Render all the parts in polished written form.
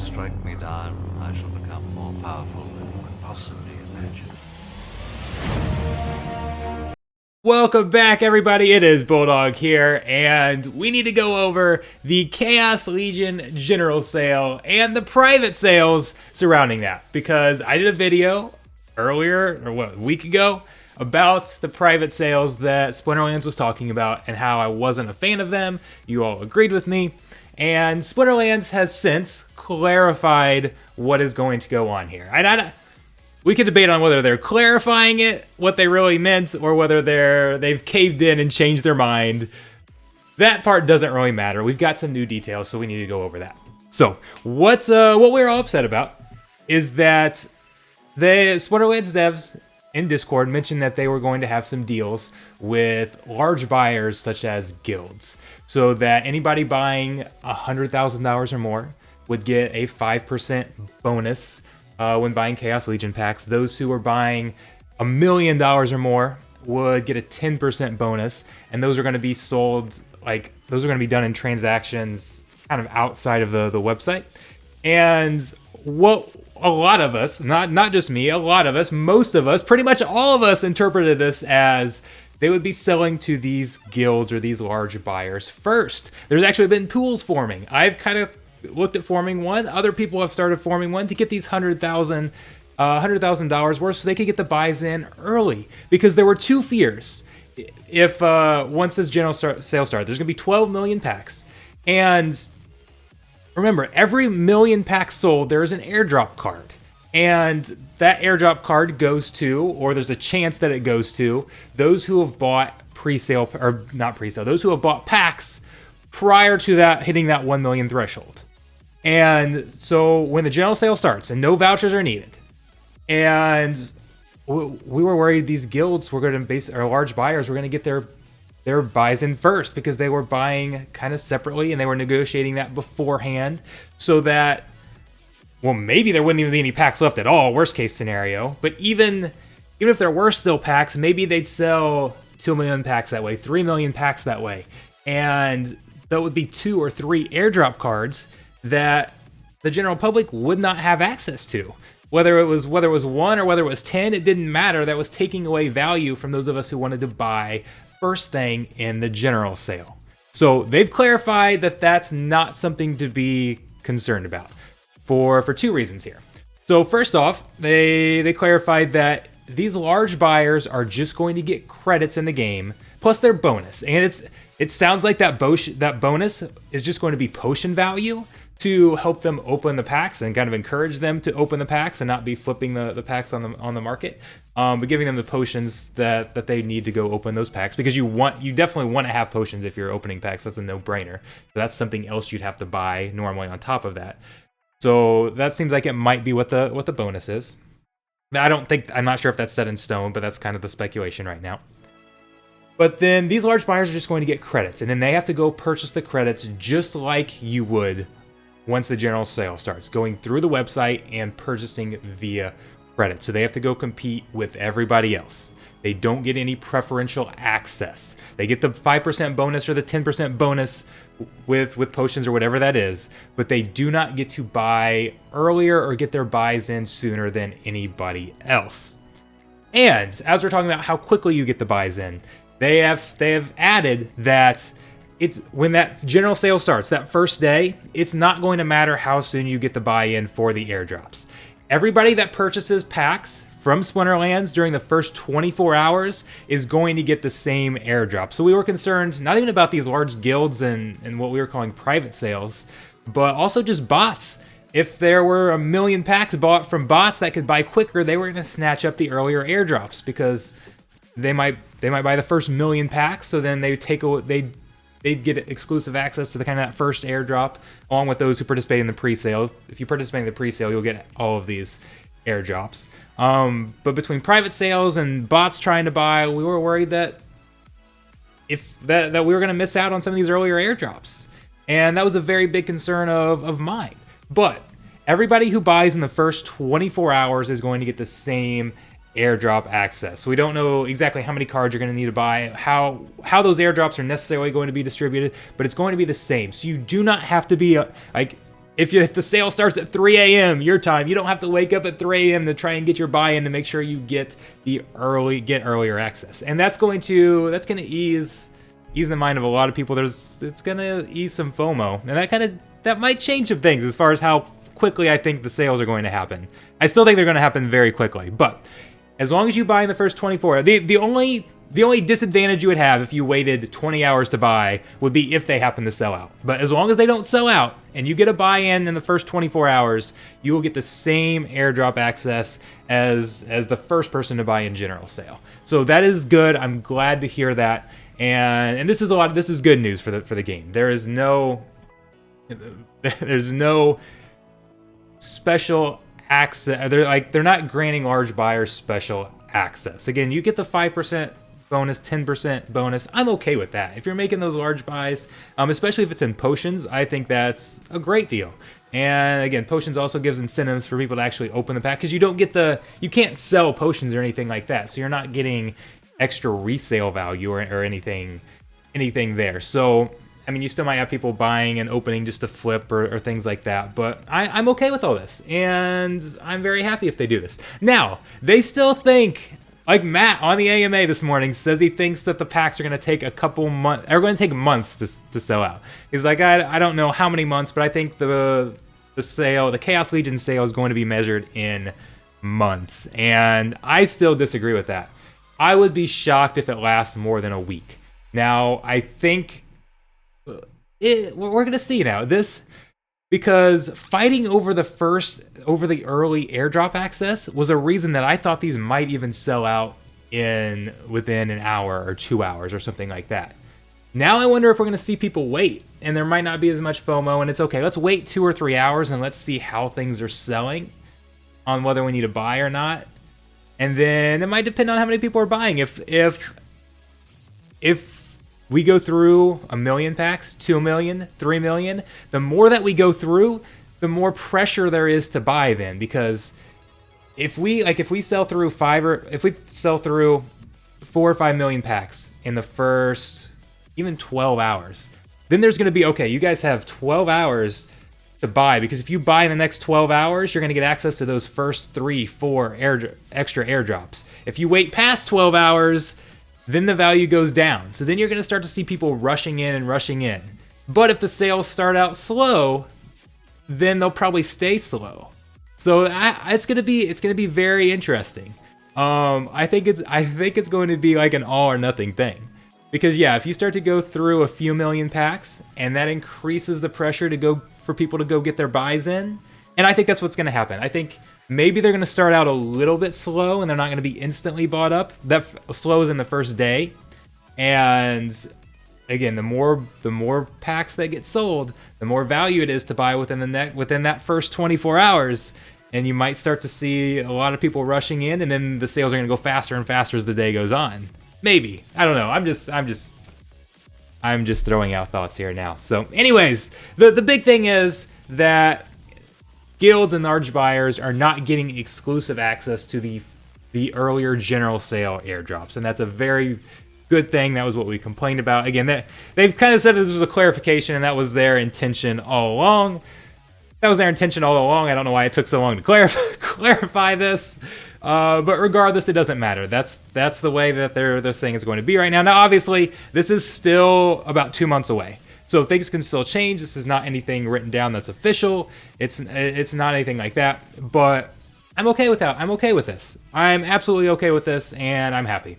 strike me down, I shall become more powerful than you could possibly imagine. Welcome back, everybody. It is Bulldog here, and we need to go over the Chaos Legion General Sale and the private sales surrounding that, because I did a video earlier, or a week ago, about the private sales that Splinterlands was talking about and how I wasn't a fan of them. You all agreed with me, and Splinterlands has since clarified what is going to go on here. We could debate on whether they're clarifying it, what they really meant, or whether they've caved in and changed their mind. That part doesn't really matter. We've got some new details, so we need to go over that. So, what we're all upset about is that the Splinterlands devs in Discord mentioned that they were going to have some deals with large buyers such as guilds, so that anybody buying $100,000 or more would get a 5% bonus when buying Chaos Legion packs. Those who were buying $1 million or more would get a 10% bonus, and those are going to be sold, those are going to be done in transactions kind of outside of the website. And what a lot of us, not just me, a lot of us, most of us, pretty much all of us interpreted this as they would be selling to these guilds or these large buyers first. There's actually been pools forming. I've kind of looked at forming one. Other people have started forming one to get these $100,000 worth so they could get the buys in early, because there were two fears. If once this general sale started, there's going to be 12 million packs, and remember, every million packs sold, there is an airdrop card, and that airdrop card goes to, or there's a chance that it goes to, those who have bought pre-sale, or not pre-sale, those who have bought packs prior to that hitting that 1 million threshold. And so when the general sale starts and no vouchers are needed, and we were worried these guilds were going to or large buyers were going to get their buys in first, because they were buying kind of separately and they were negotiating that beforehand, so that, well, maybe there wouldn't even be any packs left at all, worst case scenario. But even if there were still packs, maybe they'd sell 2 million packs that way, 3 million packs that way, and that would be 2 or 3 airdrop cards that the general public would not have access to. Whether it was 1 or whether it was 10, it didn't matter. That was taking away value from those of us who wanted to buy first thing in the general sale. So they've clarified that that's not something to be concerned about for 2 reasons here. So first off, they clarified that these large buyers are just going to get credits in the game plus their bonus, and it sounds like that bonus is just going to be potion value to help them open the packs and kind of encourage them to open the packs and not be flipping the packs on the market, but giving them the potions that they need to go open those packs, because you definitely want to have potions if you're opening packs. That's a no-brainer. So that's something else you'd have to buy normally on top of that. So that seems like it might be what the bonus is. I'm not sure if that's set in stone, but that's kind of the speculation right now. But then these large buyers are just going to get credits, and then they have to go purchase the credits just like you would once the general sale starts, going through the website and purchasing via credit. So they have to go compete with everybody else. They don't get any preferential access. They get the 5% bonus or the 10% bonus with potions or whatever that is, but they do not get to buy earlier or get their buys in sooner than anybody else. And as we're talking about how quickly you get the buys in, they have added that it's when that general sale starts, that first day, it's not going to matter how soon you get the buy-in for the airdrops. Everybody that purchases packs from Splinterlands during the first 24 hours is going to get the same airdrop. So we were concerned not even about these large guilds and what we were calling private sales, but also just bots. If there were 1 million packs bought from bots that could buy quicker, they were going to snatch up the earlier airdrops, because they might buy the first 1 million packs, so then they'd get exclusive access to the kind of that first airdrop, along with those who participate in the pre-sale. If you participate in the pre-sale, you'll get all of these airdrops. But between private sales and bots trying to buy, we were worried that we were going to miss out on some of these earlier airdrops. And that was a very big concern of mine. But everybody who buys in the first 24 hours is going to get the same airdrop access. So we don't know exactly how many cards you're going to need to buy, how those airdrops are necessarily going to be distributed, but it's going to be the same. So you do not have to be if the sale starts at 3 a.m. your time, you don't have to wake up at 3 a.m. to try and get your buy-in to make sure you get earlier access. And that's going to ease the mind of a lot of people. It's gonna ease some FOMO, and that might change some things as far as how quickly I think the sales are going to happen. I still think they're going to happen very quickly, but as long as you buy in the first 24, the only disadvantage you would have if you waited 20 hours to buy would be if they happen to sell out. But as long as they don't sell out and you get a buy-in in the first 24 hours, you will get the same airdrop access as the first person to buy in general sale. So that is good. I'm glad to hear that. And this is good news for the game. There's no special access. They're not granting large buyers special access. Again, you get the 5% bonus, 10% bonus. I'm okay with that. If you're making those large buys, especially if it's in potions, I think that's a great deal. And again, potions also gives incentives for people to actually open the pack, because you can't sell potions or anything like that, so you're not getting extra resale value or anything there. So I mean, you still might have people buying and opening just to flip or things like that, but I'm okay with all this, and I'm very happy if they do this. Now, they still think, like Matt on the AMA this morning says he thinks that the packs are going to take months to sell out. He's like, I don't know how many months, but I think the Chaos Legion sale is going to be measured in months, and I still disagree with that. I would be shocked if it lasts more than a week. Now, I think we're going to see now this, because fighting over the early airdrop access was a reason that I thought these might even sell out within an hour or 2 hours or something like that. Now I wonder if we're going to see people wait, and there might not be as much FOMO, and it's okay. Let's wait 2 or 3 hours and let's see how things are selling on whether we need to buy or not. And then it might depend on how many people are buying. If we go through 1 million packs, 2 million, 3 million, the more that we go through, the more pressure there is to buy then. Because if we sell through 4 or 5 million packs in the first even 12 hours, then there's going to be, okay, you guys have 12 hours to buy, because if you buy in the next 12 hours, you're going to get access to those first 3-4 extra airdrops. If you wait past 12 hours, then the value goes down. So then you're going to start to see people rushing in. But if the sales start out slow, then they'll probably stay slow. So it's going to be very interesting. I think it's going to be like an all or nothing thing. Because yeah, if you start to go through a few million packs, and that increases the pressure for people to go get their buys in, and I think that's what's going to happen. I think maybe they're going to start out a little bit slow, and they're not going to be instantly bought up. That slow is in the first day, and again, the more packs that get sold, the more value it is to buy within that first 24 hours. And you might start to see a lot of people rushing in, and then the sales are going to go faster and faster as the day goes on. Maybe. I don't know. I'm just throwing out thoughts here now. So anyways, the big thing is that guilds and large buyers are not getting exclusive access to the earlier general sale airdrops, and that's a very good thing. That was what we complained about. Again, they've kind of said that this was a clarification, and that was their intention all along. I don't know why it took so long to clarify this. But regardless, it doesn't matter. That's the way that they're saying it's going to be right now. Now, obviously, this is still about 2 months away, so things can still change. This is not anything written down that's official. It's not anything like that. But I'm okay with that. I'm okay with this. I'm absolutely okay with this, and I'm happy.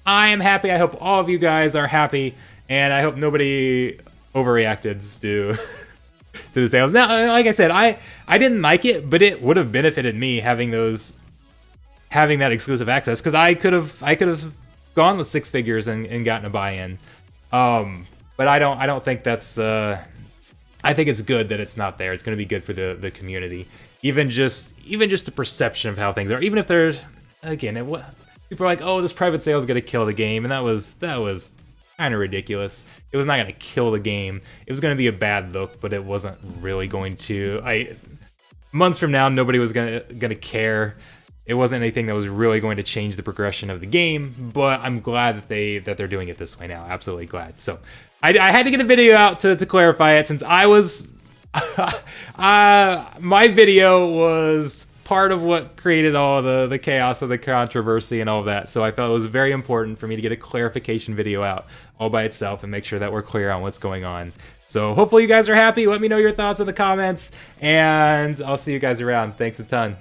I am happy. I hope all of you guys are happy, and I hope nobody overreacted to the sales. Now, like I said, I didn't like it, but it would have benefited me having that exclusive access, because I could have gone with 6 figures and gotten a buy-in. But I don't think that's. I think it's good that it's not there. It's going to be good for the community, even just the perception of how things are. Even if they're, again, people are like, oh, this private sale is going to kill the game, and that was kind of ridiculous. It was not going to kill the game. It was going to be a bad look, but it wasn't really going to. Months from now, nobody was gonna care. It wasn't anything that was really going to change the progression of the game, but I'm glad that they're doing it this way now. Absolutely glad. So I had to get a video out to clarify it, since I was My video was part of what created all the chaos of the controversy and all of that, so I felt it was very important for me to get a clarification video out all by itself and make sure that we're clear on what's going on. So hopefully you guys are happy. Let me know your thoughts in the comments, and I'll see you guys around. Thanks a ton.